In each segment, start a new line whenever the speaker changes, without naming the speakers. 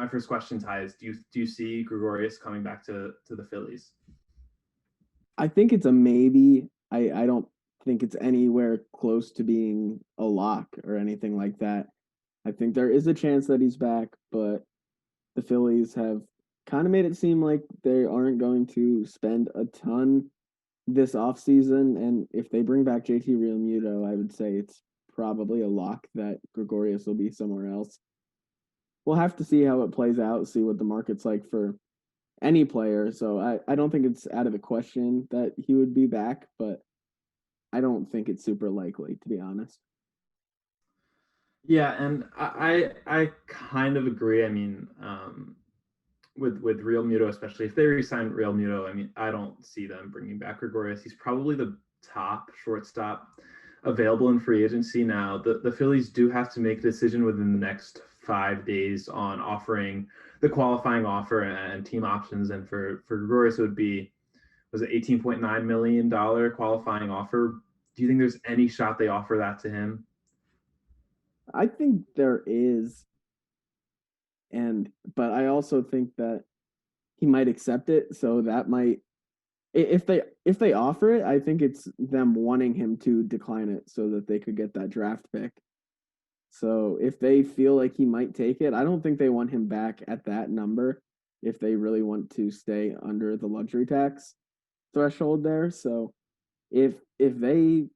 my first question, Ty, is do you see Gregorius coming back to the Phillies?
I think it's a maybe. I don't think it's anywhere close to being a lock or anything like that. I think there is a chance that he's back, but the Phillies have kind of made it seem like they aren't going to spend a ton this offseason. And if they bring back JT Realmuto, I would say it's probably a lock that Gregorius will be somewhere else. We'll have to see how it plays out, see what the market's like for any player. So I don't think it's out of the question that he would be back, but I don't think it's super likely, to be honest.
Yeah, and I kind of agree. I mean, with Real Muto, especially if they re-sign Real Muto, I mean, I don't see them bringing back Gregorius. He's probably the top shortstop available in free agency now. The Phillies do have to make a decision within the next 5 days on offering the qualifying offer and team options. And for Gregorius, it would be, was it $18.9 million qualifying offer? Do you think there's any shot they offer that to him?
I think there is, but I also think that he might accept it. So that might, if they offer it, I think it's them wanting him to decline it so that they could get that draft pick. So if they feel like he might take it, I don't think they want him back at that number if they really want to stay under the luxury tax threshold there. So if they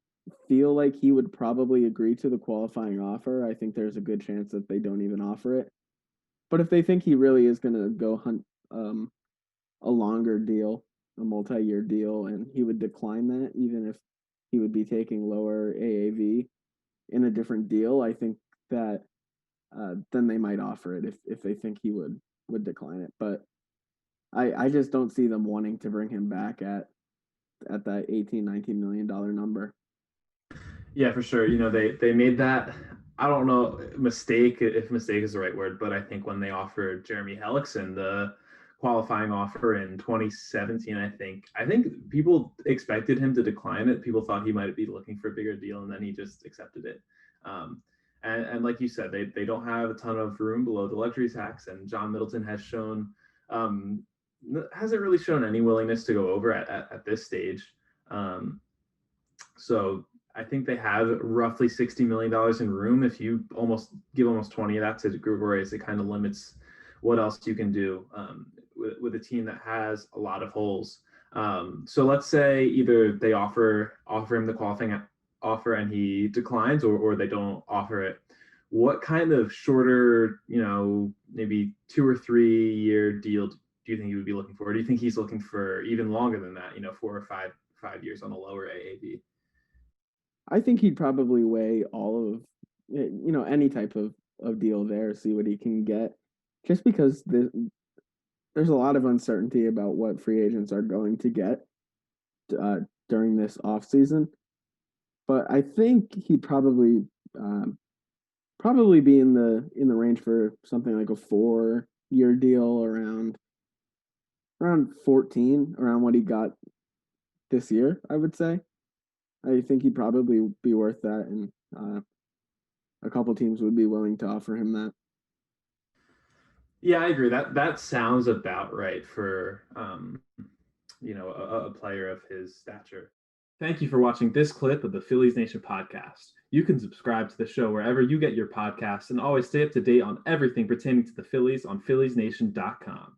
feel like he would probably agree to the qualifying offer, I think there's a good chance that they don't even offer it. But if they think he really is going to go hunt a longer deal, a multi-year deal, and he would decline that, even if he would be taking lower AAV in a different deal, I think that then they might offer it if they think he would decline it. But I just don't see them wanting to bring him back at that $18-19 million number.
Yeah, for sure. You know, they made that, I don't know, mistake, if mistake is the right word, but I think when they offered Jeremy Hellickson the qualifying offer in 2017, I think people expected him to decline it. People thought he might be looking for a bigger deal, and then he just accepted it. Um, and like you said, they don't have a ton of room below the luxury tax, and John Middleton has shown um, hasn't really shown any willingness to go over at this stage. Um, so I think they have roughly $60 million in room. If you give almost 20 of that to Gregorius, it kind of limits what else you can do with a team that has a lot of holes. So let's say either they offer him the qualifying offer and he declines, or they don't offer it. What kind of shorter, maybe 2 or 3 year deal do you think he would be looking for? Or do you think he's looking for even longer than that? 4 or 5 years on a lower AAV?
I think he'd probably weigh all of any type of deal there, see what he can get, just because there's a lot of uncertainty about what free agents are going to get during this offseason. But I think he'd probably be in the range for something like a 4-year deal around 14, around what he got this year, I would say. I think he'd probably be worth that, and a couple teams would be willing to offer him that.
Yeah, I agree. That sounds about right for a player of his stature. Thank you for watching this clip of the Phillies Nation podcast. You can subscribe to the show wherever you get your podcasts and always stay up to date on everything pertaining to the Phillies on PhilliesNation.com.